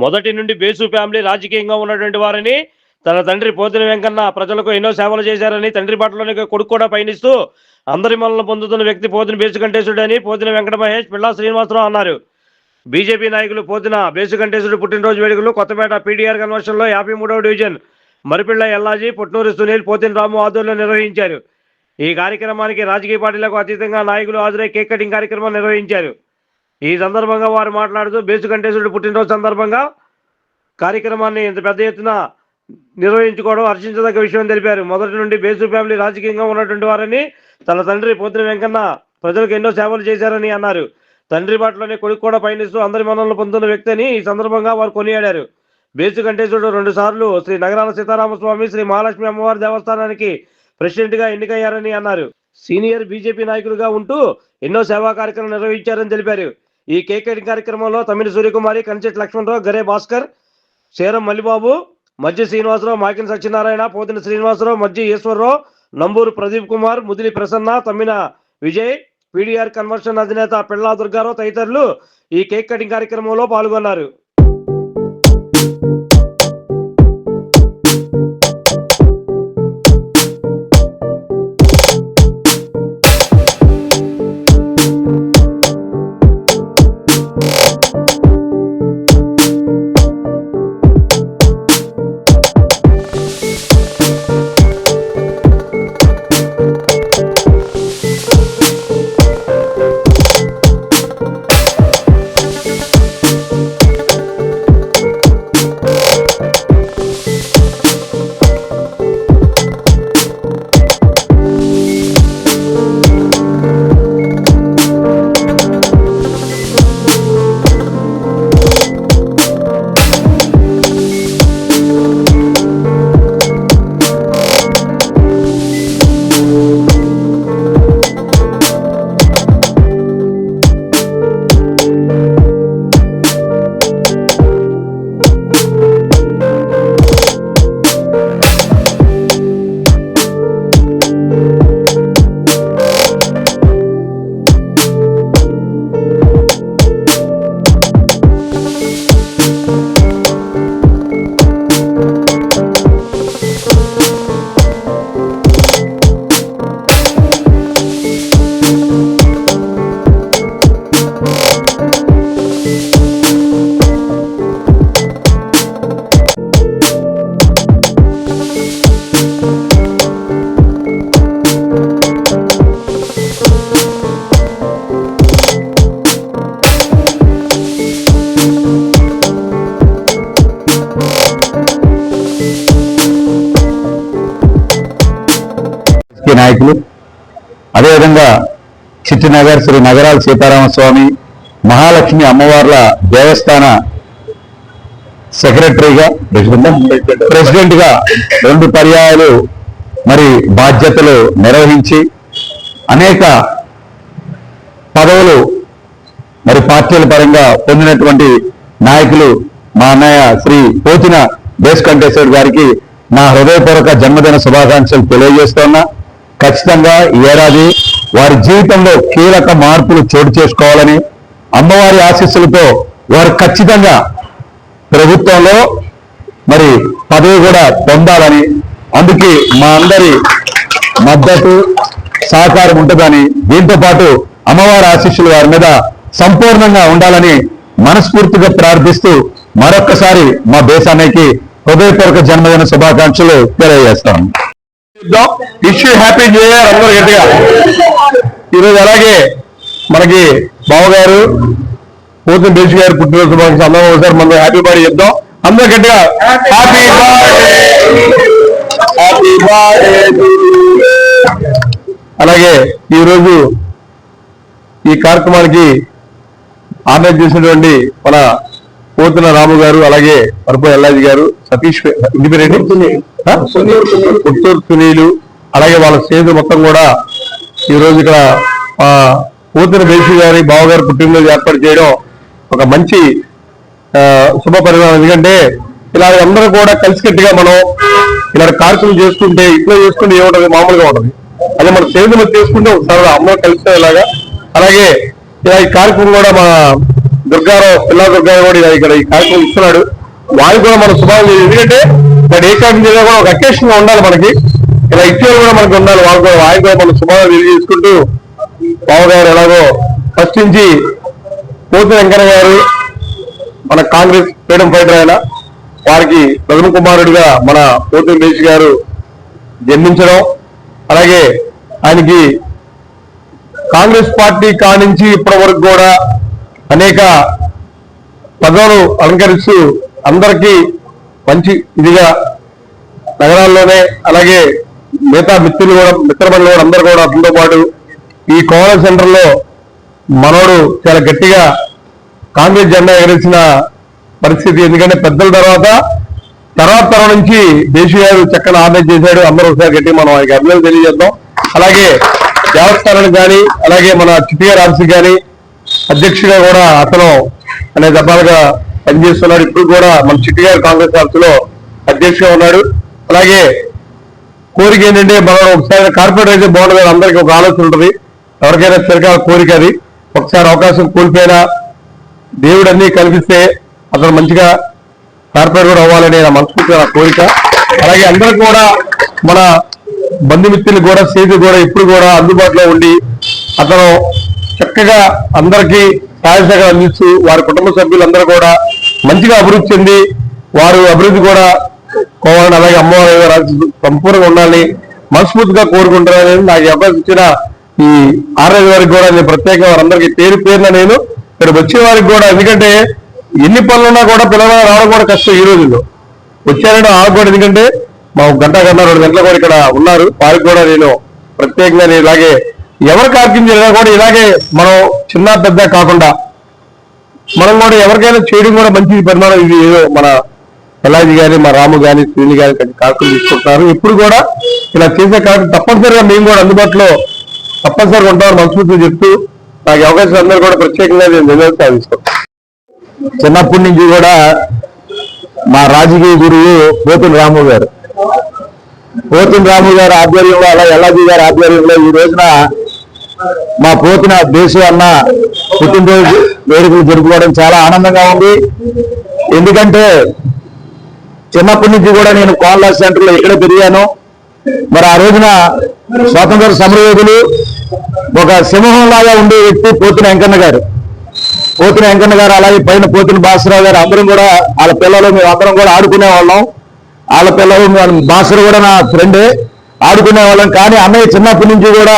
మొదటి నుండి base family రాజకీయంగా ఉన్నటువంటి వారని, తన తండ్రి పోతిన వెంకన్న ప్రజలకు ఎన్నో సేవలు చేశారని, తండ్రి బాటలోనే కొడుకు కూడా పయనిస్తూ అందరి మనల్ని పొందుతున్న వ్యక్తి పోతిన బేసుకంఠేశుడని పోతిన వెంకట మహేష్, పిల్లా శ్రీనివాసరావు అన్నారు. బీజేపీ నాయకులు పోతిన బేసుకంఠేశుడు పుట్టినరోజు వేడుకలు కొత్తపేట పీడీఆర్ కన్వర్షన్లో 53వ డివిజన్ మరిపిళ్ల ఎల్లాజీ, పొట్నూరు సునీల్, పోతిన రాము ఆధ్వర్యంలో నిర్వహించారు. ఈ కార్యక్రమానికి రాజకీయ పార్టీలకు అతీతంగా నాయకులు హాజరై కేక్ కటింగ్ కార్యక్రమం నిర్వహించారు. ఈ సందర్భంగా వారు మాట్లాడుతూ బేసుకంఠేశుడు పుట్టినరోజు సందర్భంగా కార్యక్రమాన్ని ఇంత పెద్ద ఎత్తున నిర్వహించుకోవడం హర్షించదగ్గ విషయం తెలిపారు. మొదటి నుండి బేసు ఫ్యామిలీ రాజకీయంగా ఉన్నటువంటి వారని, తన తండ్రి పోతిన వెంకన్న ప్రజలకు ఎన్నో సేవలు చేశారని అన్నారు. తండ్రి బాటలోనే కొడుకు కూడా పయనిస్తూ అందరి మనల్ని పొందుతున్న వ్యక్తి అని ఈ సందర్భంగా వారు కొనియాడారు. బేసుకంఠేశుడు 2 సార్లు శ్రీ నగరాల సీతారామస్వామి, శ్రీ మహాలక్ష్మి అమ్మవారి దేవస్థానానికి ప్రెసిడెంట్ గా ఎన్నికయ్యారని అన్నారు. సీనియర్ బీజేపీ నాయకులుగా ఉంటూ ఎన్నో సేవా కార్యక్రమాలు నిర్వహించారని తెలిపారు. ఈ కేక్ కటింగ్ కార్యక్రమంలో తమ్మిని సూర్యకుమారి, కంచెట్టి లక్ష్మణరావు, గరే భాస్కర్, శేరం మల్లిబాబు, మజ్జి శ్రీనివాసరావు, మాకిన సత్యనారాయణ, పోతిన శ్రీనివాసరావు, మజ్జి ఈశ్వరరావు, నంబూరు ప్రదీప్ కుమార్, ముదిలి ప్రసన్న, తమ్మిన విజయ్, పీడీఆర్ కన్వర్షన్ అధినేత పిల్లా దుర్గారావు తదితరులు ఈ కేక్ కటింగ్ కార్యక్రమంలో పాల్గొన్నారు. నాయకులు, అదేవిధంగా చిట్టినగర్ శ్రీ నగరాల సీతారామస్వామి, మహాలక్ష్మి అమ్మవార్ల దేవస్థాన సెక్రటరీగా, ప్రెసిడెంట్ గా 2 పర్యాయాలు మరి బాధ్యతలు నిర్వహించి అనేక పదవులు మరి పార్టీల పరంగా పొందినటువంటి నాయకులు మా అన్నయ్య శ్రీ పోతిన బేసుకంఠేశ్వర్ గారికి నా హృదయపూర్వక జన్మదిన శుభాకాంక్షలు తెలియజేస్తున్నా. ఖచ్చితంగా ఈ ఏడాది వారి జీవితంలో కీలక మార్పులు చోటు చేసుకోవాలని, అమ్మవారి ఆశీస్సులతో వారు ఖచ్చితంగా ప్రభుత్వంలో మరి పదవి కూడా పొందాలని, అందుకే మా అందరి మద్దతు సహకారం ఉంటుందని, దీంతో పాటు అమ్మవారి ఆశీస్సులు వారి మీద సంపూర్ణంగా ఉండాలని మనస్ఫూర్తిగా ప్రార్థిస్తూ మరొక్కసారి మా దేశానికి హృదయపూర్వక జన్మదిన శుభాకాంక్షలు తెలియజేస్తాను. Wish you happy new year అందరూ గట్టిగా. ఈరోజు అలాగే మనకి బావగారు పోతిన బేసు గారు పుట్టినరోజు శుభాకాంక్షలు అందరూ ఒకసారి మనం హ్యాపీ బర్త్డే చెప్దాం. అందరూ గట్టిగా హ్యాపీ బర్త్డే. అలాగే ఈరోజు ఈ కార్యక్రమానికి ఆర్గనైజ్ చేసినటువంటి మన పోతిన రాము గారు, అలాగే పరపు ఎల్లాజీ గారు, సతీష్ పుత్తూరు సునీలు, అలాగే వాళ్ళ స్నేహితులు మొత్తం కూడా ఈరోజు ఇక్కడ పోతిన బేసు గారి బావగారు పుట్టినరోజు ఏర్పాటు చేయడం ఒక మంచి శుభ పరిణామం. ఎందుకంటే ఇలా అందరూ కూడా కలిసికట్టుగా మనం ఇలా కార్యక్రమం చేసుకుంటే, ఇట్లా చేసుకుంటే ఏముంటుంది, మామూలుగా ఉంటుంది. అదే మన స్నేహితులు చేసుకుంటే సరదా అందరూ కలిసి ఇలాగా. అలాగే ఇలా ఈ కార్యక్రమం కూడా మా దుర్గారావు పిల్ల దుర్గారావు కూడా ఇక్కడ ఈ కార్యక్రమం ఇస్తున్నాడు. వారికి కూడా మనం శుభాలు, ఎందుకంటే ఇక్కడ ఏ కార్యక్రమం చేసినా కూడా ఒక అకేషన్ గా ఉండాలి మనకి, ఇలా ఇచ్చేది కూడా మనకి ఉండాలి. వాళ్ళు కూడా ఆయన కూడా మనం శుభాలు తెలియజేసుకుంటూ బాబు గారు ఎలాగో ఫస్ట్ నుంచి పోతిన వెంకన్న గారు మన కాంగ్రెస్ ఫ్రీడమ్ ఫైటర్ అయిన వారికి ప్రథమ కుమారుడిగా మన పోతిన దేశ్ గారు జన్మించడం, అలాగే ఆయనకి కాంగ్రెస్ పార్టీ కానించి ఇప్పటి వరకు కూడా అనేక పదవులు అలంకరిస్తూ అందరికీ మంచి ఇదిగా నగరాల్లోనే, అలాగే మిగతా మిత్రులు కూడా మిత్రమండలి కూడా అందరూ కూడా అతనితో పాటు ఈ కోవల సెంటర్ లో మనోడు చాలా గట్టిగా కాంగ్రెస్ జెండా ఎగరేసిన పరిస్థితి. ఎందుకంటే పెద్దల తర్వాత తరం నుంచి దేశీ గారు చక్కని ఆర్డర్ చేశాడు. అందరూ ఒకసారి గట్టి మనం ఆయనకి అభినందనలు తెలియజేద్దాం. అలాగే దేవస్థానానికి కానీ, అలాగే మన చిట్టిగారి ఆఫీస్ కానీ అధ్యక్షుడిగా కూడా అతను అనే దఫాలుగా పనిచేస్తున్నాడు. ఇప్పుడు కూడా మన చిట్టిగారి కాంగ్రెస్ ఆఫీస్ లో అధ్యక్షుడిగా ఉన్నాడు. అలాగే కోరిక ఏంటంటే మనం ఒకసారి కార్పొరేట్ అయితే బాగుంటుంది, అందరికీ ఒక ఆలోచన ఉంటుంది, ఎవరికైనా చిరకాల కోరిక అది. ఒకసారి అవకాశం కోల్పోయినా దేవుడు అన్ని కల్పిస్తే అతను మంచిగా కార్పొరేట్ కూడా అవ్వాలనే నా మనస్ఫూర్తిగా నా కోరిక. అలాగే అందరికి కూడా మన బంధుమిత్రులు కూడా సేతు కూడా ఇప్పుడు కూడా అందుబాటులో ఉండి అతను చక్కగా అందరికీ సహాయ సహకారం అందిస్తూ వారి కుటుంబ సభ్యులందరూ కూడా మంచిగా అభివృద్ధి చెంది వారు అభివృద్ధి కూడా కోవాలని, అలాగే అమ్మవారి సంపూర్ణంగా ఉండాలని మనస్ఫూర్తిగా కోరుకుంటున్నానని నాకు అవకాశం ఇచ్చిన ఈ ఆర్ఎస్ వారికి కూడా నేను ప్రత్యేకంగా వారందరికీ పేరు పేరున నేను ఇక్కడ వచ్చే వారికి కూడా, ఎందుకంటే ఎన్ని పనులున్నా కూడా పిల్లలు రావడం కూడా కష్టం ఈ రోజుల్లో. వచ్చారంటే వాళ్ళకు కూడా, ఎందుకంటే మా గంట 2 గంటలు కూడా ఇక్కడ ఉన్నారు. వారికి కూడా నేను ప్రత్యేకంగా నేను ఇలాగే ఎవరి కార్యక్రమం జరిగినా కూడా ఇలాగే మనం చిన్న పెద్ద కాకుండా మనం కూడా ఎవరికైనా చేయడం కూడా మంచి పరిమాణం. ఇది ఏదో మన ఎల్లాజీ గాని, మా రాము గాని, శ్రీని గాని కార్యక్రమం తీసుకుంటున్నారు. ఇప్పుడు కూడా ఇలా చేసే కార్యక్రమం తప్పనిసరిగా మేము కూడా అందుబాటులో తప్పనిసరిగా ఉంటామని మనస్ఫూర్తిగా చెప్తూ నాకు అవకాశం అందరూ కూడా ప్రత్యేకంగా నేను ధన్యవాదాలు సాధిస్తాను. చిన్నప్పటి నుంచి కూడా మా రాజకీయ గురువు పోతుల రాము గారు ఆధ్వర్యంలో, అలా ఎల్లాజీ గారి ఆధ్వర్యంలో ఈ రోజున మా పోతిన దేశు అన్న పుట్టినరోజు వేడుకలు జరుపుకోవడం చాలా ఆనందంగా ఉంది. ఎందుకంటే చిన్నప్పటి నుంచి కూడా నేను కోన్లా సెంటర్ లో ఇక్కడే పెరిగాను. మరి ఆ రోజున స్వాతంత్ర సమరయోధులు ఒక సింహం లాగా ఉండే వ్యక్తి పోతిన వెంకన్న గారు, అలాగే పైన పోతిన భాస్కరరావు గారు, అందరం కూడా వాళ్ళ పిల్లలు మేము అందరం కూడా ఆడుకునే వాళ్ళం. వాళ్ళ పిల్లలు భాస్కర్ కూడా నా ఫ్రెండే, ఆడుకునే వాళ్ళం. కానీ అన్నయ్య చిన్నప్పటి నుంచి కూడా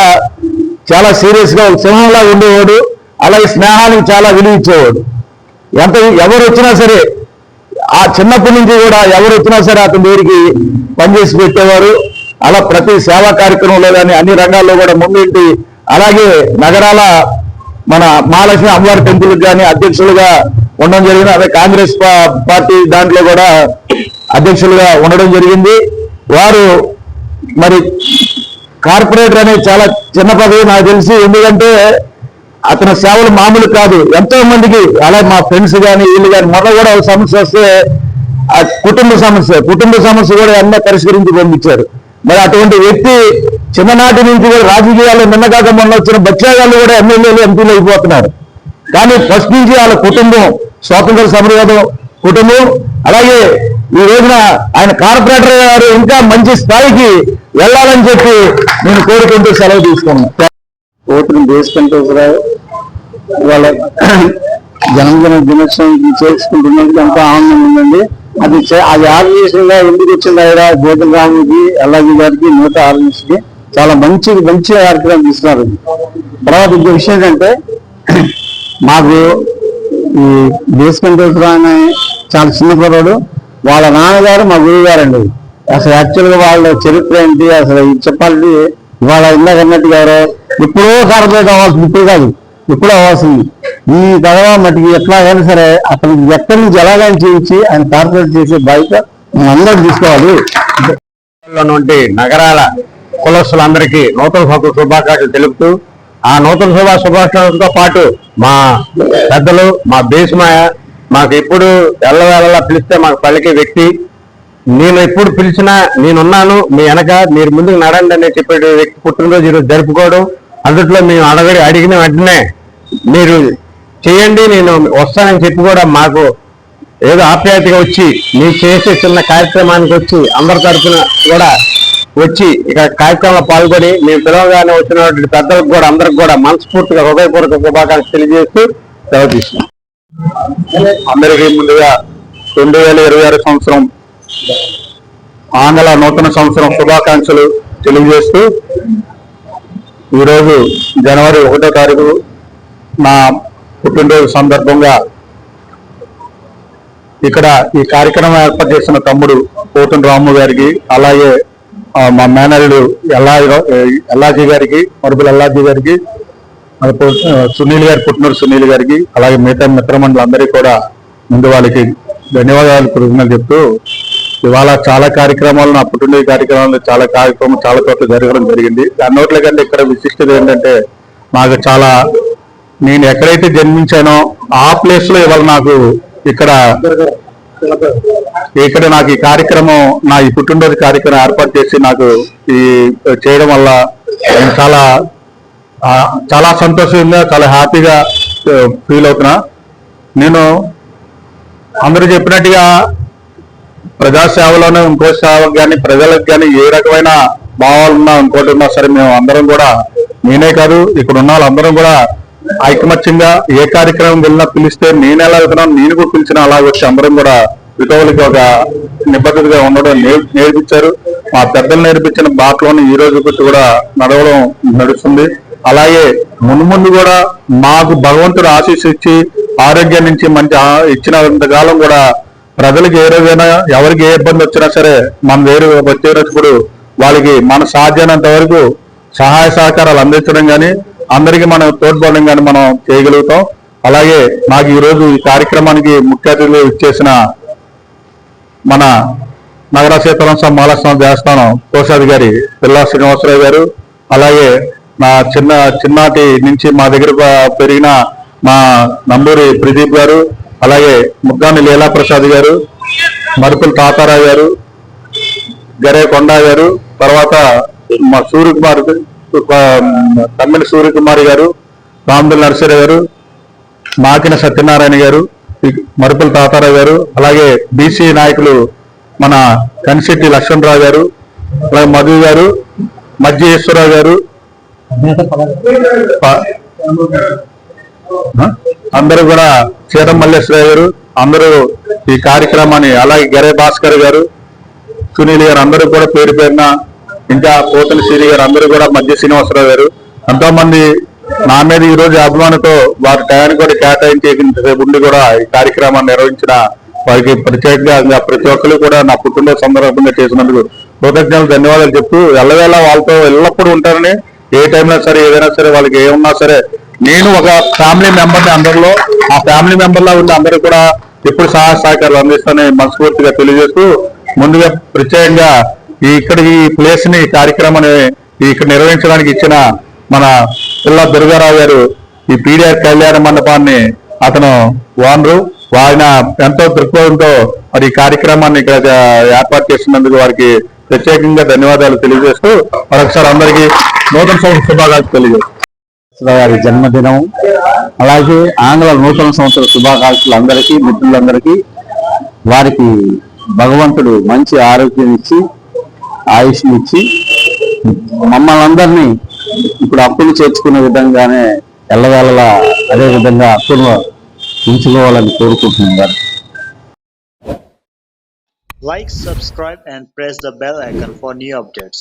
చాలా సీరియస్ గా ఒక సింహంలా ఉండేవాడు. అలాగే స్నేహానికి చాలా విలువ ఇచ్చేవాడు. ఎవరు వచ్చినా సరే ఆ చిన్నప్పటి నుంచి కూడా ఎవరు వచ్చినా సరే అతని దగ్గరికి పనిచేసి పెట్టేవారు. అలా ప్రతి సేవా కార్యక్రమంలో కానీ అన్ని రంగాల్లో కూడా ముందుంటి, అలాగే నగరాల మన మహాలక్ష్మి అమ్మవారి టెంపుల్ కానీ అధ్యక్షులుగా ఉండడం జరిగింది. అదే కాంగ్రెస్ పార్టీ దాంట్లో కూడా అధ్యక్షులుగా ఉండడం జరిగింది. వారు మరి కార్పొరేటర్ అనేది చాలా చిన్న పదవి నాకు తెలిసి, ఎందుకంటే అతని సేవలు మామూలు కాదు. ఎంతో మందికి, అలాగే మా ఫ్రెండ్స్ కానీ వీళ్ళు కానీ మొన్న కూడా ఒక సమస్య వస్తే ఆ కుటుంబ సమస్య కూడా ఎన్నో పరిష్కరించి పంపించారు. మరి అటువంటి వ్యక్తి చిన్ననాటి నుంచి కూడా రాజకీయాల్లో నిన్నగాక మొన్న వచ్చిన బచ్చాగాళ్ళు కూడా ఎమ్మెల్యేలు ఎంపీలు అయిపోతున్నారు. కానీ ఫస్ట్ నుంచి వాళ్ళ కుటుంబం స్వాతంత్ర సమరయోధం కుటుంబం. అలాగే ఈ రోజున ఆయన కార్పొరేటర్ గారు ఇంకా మంచి స్థాయికి వెళ్ళాలని చెప్పి నేను కోరుకుంటూ సెలవు తీసుకున్నాను. పోతిన దేశకంఠేశ్వరరావు వాళ్ళ జన్మదిన దినోత్సవం చేసుకుంటున్నందుకు ఎంతో ఆనందంగా ఉందండి. అది ఆర్గనైజేషన్ గా ఎందుకు వచ్చింది ఆయన పోతిన రాముకి, ఎల్లాజీ గారికి, మిగతా ఆర్గనైజేషన్ కి చాలా మంచి కార్యక్రమం తీసుకున్నారు. తర్వాత ఇంకో విషయం ఏంటంటే మాకు ఈ దేశకంఠేశ్వరరావు అనే చాలా చిన్న కుర్రాడు, వాళ్ళ నాన్నగారు మా గురువు గారండి. అసలు యాక్చువల్ గా వాళ్ళ చరిత్ర ఏంటి అసలు చెప్పాలంటే ఇవాళ ఇందాక అన్నట్టుగా ఎవరో ఎప్పుడో కార్పొరేట్ అవ్వాల్సింది, ఇప్పుడు కాదు ఎప్పుడో అవ్వాల్సింది. ఈ తర్వాత మటుకి ఎట్లాగైనా సరే అతను ఎక్కడి నుంచి ఎలాగైనా చేయించి ఆయన కార్పొరేట్ చేసే బాధ్యత మనం అందరూ తీసుకోవాలి. నగరాల కులస్తులందరికీ నూతన శుభాకాంక్షలు తెలుపుతూ, ఆ నూతన శుభాకాంక్షలతో పాటు మా పెద్దలు, మా బేసుమాయ మాకు ఎప్పుడు ఎల్లవేళలా పిలిస్తే మాకు పలికే వ్యక్తి, నేను ఎప్పుడు పిలిచినా నేనున్నాను మీ వెనక, మీరు ముందుకు నడండి అని చెప్పే వ్యక్తి పుట్టినరోజు ఈరోజు జరుపుకోవడం, అందుట్లో మేము అడిగిన వెంటనే మీరు చేయండి, నేను వస్తానని చెప్పి కూడా మాకు ఏదో ఆప్యాయతగా వచ్చి మీరు చేసే చిన్న కార్యక్రమానికి వచ్చి అందరి తరఫున కూడా వచ్చి ఇక కార్యక్రమంలో పాల్గొని మేము పిలవగానే వచ్చినటువంటి పెద్దలకు కూడా అందరికి కూడా మనస్ఫూర్తిగా హృదయపూర్వక శుభాకాంక్షలు తెలియజేస్తూ సెలవు తీసుకున్నాం. అందరికీ ముందుగా 2026 సంవత్సరం ఆంగ్ల నూతన సంవత్సరం శుభాకాంక్షలు తెలియజేస్తూ ఈరోజు జనవరి 1వ తారీఖు నా పుట్టినరోజు సందర్భంగా ఇక్కడ ఈ కార్యక్రమం ఏర్పాటు చేసిన తమ్ముడు పోతుని రాము గారికి, అలాగే మా మేనల్లుడు ఎల్లాజీ గారికి, మరుపుల ఎల్లాజీ గారికి, సునీల్ గారి పుట్టినరోజు సునీల్ గారికి, అలాగే మిగతా మిత్రమండలందరికీ కూడా ముందు వాళ్ళకి ధన్యవాదాలు కృతజ్ఞతలు చెప్తూ ఇవాళ చాలా కార్యక్రమాలు నా పుట్టినరోజు కార్యక్రమాలు చాలా చోట్ల జరగడం జరిగింది. అన్నోట్ల కంటే ఇక్కడ విశిష్టత ఏంటంటే నాకు నేను ఎక్కడైతే జన్మించానో ఆ ప్లేస్ లో ఇవాళ నాకు ఇక్కడ నాకు ఈ కార్యక్రమం నా ఈ పుట్టినరోజు కార్యక్రమం ఏర్పాటు చేసి నాకు ఈ చేయడం వల్ల నేను చాలా సంతోషంగా చాలా హ్యాపీగా ఫీల్ అవుతున్నా. నేను అందరూ చెప్పినట్టుగా ప్రజాసేవలోనే ఇంకో సేవకు కానీ ప్రజలకు కానీ ఏ రకమైన భావాలు ఉన్నా ఇంకోటి ఉన్నా సరే మేము అందరం కూడా, నేనే కాదు ఇక్కడ ఉన్న వాళ్ళందరం కూడా ఐకమత్యంగా ఏ కార్యక్రమం వెళ్ళినా పిలిస్తే నేను ఎలా వెళ్తున్నాను, నేను కూడా పిలిచిన అలా వచ్చి అందరం కూడా విధవులకి ఒక నిబద్ధతగా ఉండడం నేర్పించారు. మా పెద్దలు నేర్పించిన బాటలోని ఈ రోజు కూడా నడుస్తుంది. అలాగే మున్ముందు కూడా మాకు భగవంతుడు ఆశీస్సు ఇచ్చి ఆరోగ్యం నుంచి మంచి ఇచ్చినంతకాలం కూడా ప్రజలకు ఏ రోజైనా ఎవరికి ఏ ఇబ్బంది వచ్చినా సరే మన వచ్చేటప్పుడు వాళ్ళకి మన సాధ్యమైనంత వరకు సహాయ సహకారాలు అందించడం కానీ అందరికీ మనం తోడ్పడడం కానీ మనం చేయగలుగుతాం. అలాగే నాకు ఈరోజు ఈ కార్యక్రమానికి ముఖ్య అతిథులు ఇచ్చేసిన మన నగర సీతారామ మహాలక్ష్మి దేవస్థానం కోశాధికారి పిల్లా శ్రీనివాసరావు గారు, అలాగే నా చిన్నటి నుంచి మా దగ్గర పెరిగిన మా నంబూరి ప్రదీప్ గారు, అలాగే ముగ్గాని లీలాప్రసాద్ గారు, మరుపుల తాతారావు గారు, గరే కొండా గారు, తర్వాత మా సూర్యకుమార్ తమ్మిడి సూర్యకుమారి గారు, రామదుల్ నరసరి గారు, మాకిన సత్యనారాయణ గారు, మరుపుల తాతారావు గారు, అలాగే బీసీ నాయకులు మన కనిశెట్టి లక్ష్మణరావు గారు, అలాగే మధు గారు, మధ్యేశ్వరరావు గారు, అందరూ కూడా చీరం మల్లేశ్వరరావు గారు, అందరూ ఈ కార్యక్రమాన్ని, అలాగే గరే భాస్కర్ గారు, సునీల్ గారు, అందరూ కూడా పేరు పేరున, ఇంకా పోతన శ్రీ గారు, అందరూ కూడా మధ్య శ్రీనివాసరావు గారు, ఎంతో మంది నా మీద ఈ రోజు అభిమానంతో వారి టయాన్ని కూడా కేటాయించి ఉండి కూడా ఈ కార్యక్రమాన్ని నిర్వహించిన వారికి ప్రత్యేకంగా ప్రతి ఒక్కరు కూడా నా పుట్టినరోజు సందర్భంగా చేసినందుకు కృతజ్ఞతలు ధన్యవాదాలు చెప్తూ ఎల్లవేళ వాళ్ళతో ఎల్లప్పుడూ ఉంటారని, ఏ టైంలో సరే ఏదైనా సరే వాళ్ళకి ఏమున్నా సరే నేను ఒక ఫ్యామిలీ మెంబర్ని, అందరిలో ఆ ఫ్యామిలీ మెంబర్లా ఉండి అందరూ కూడా ఎప్పుడు సహాయ సహకారాలు అందిస్తానని మనస్ఫూర్తిగా తెలియజేస్తూ, ముందుగా ప్రత్యేకంగా ఇక్కడ ఈ ప్లేస్ ని కార్యక్రమాన్ని ఇక్కడ నిర్వహించడానికి ఇచ్చిన మన పిల్లా దుర్గారావు గారు, ఈ పీడిఆర్ కళ్యాణ మండపాన్ని అతను ఓనరు, ఆయన ఎంతో దృక్పథంతో మరి ఈ కార్యక్రమాన్ని ఇక్కడ ఏర్పాటు చేసినందుకు వారికి ప్రత్యేకంగా ధన్యవాదాలు తెలియజేస్తూ మరొకసారి అందరికీ నూతన సంవత్సర శుభాకాంక్షలు తెలియజేస్తాం. గారి జన్మదినం, అలాగే ఆంగ్ల నూతన సంవత్సర శుభాకాంక్షలు అందరికీ, మిత్రులందరికీ. వారికి భగవంతుడు మంచి ఆరోగ్యం ఇచ్చి ఆయుష్నిచ్చి మమ్మల్ని అందరినీ ఇప్పుడు అప్పులు చేర్చుకునే విధంగానే ఎల్లవేళలా అదే విధంగా అప్పులు ఉంచుకోవాలని కోరుకుంటున్నారు. Like, subscribe and press the bell icon for new updates.